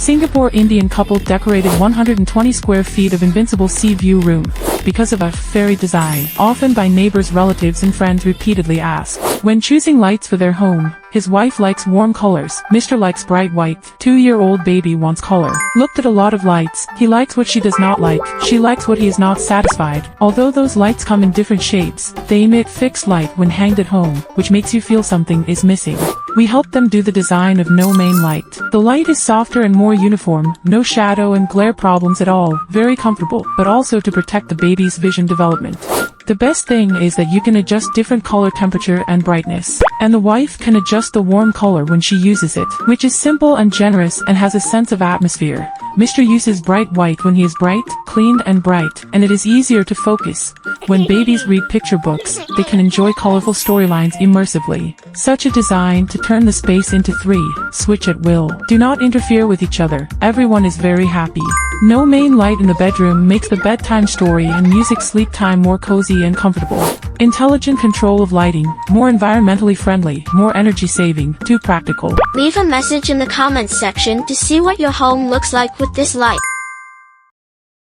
Singapore Indian couple decorated 120 square feet of invincible sea view room because of a fairy design, often by neighbors, relatives and friends repeatedly ask. When choosing lights for their home, his wife likes warm colors, Mr. likes bright white, 2-year-old baby wants color. Looked at a lot of lights, he likes what she does not like, she likes what he is not satisfied. Although those lights come in different shapes, they emit fixed light when hanged at home, which makes you feel something is missing. We helped them do the design of no main light. The light is softer and more uniform, no shadow and glare problems at all, very comfortable, but also to protect the baby's vision development. The best thing is that you can adjust different color temperature and brightness, and the wife can adjust the warm color when she uses it, which is simple and generous and has a sense of atmosphere. Mr. uses bright white when he is bright, clean and bright, and it is easier to focus. When babies read picture books, they can enjoy colorful storylines immersively. Such a design to turn the space into 3, switch at will. Do not interfere with each other, everyone is very happy. No main light in the bedroom makes the bedtime story and music sleep time more cozy and comfortable. Intelligent control of lighting, more environmentally friendly, more energy saving, too practical. Leave a message in the comments section to see what your home looks like with this light.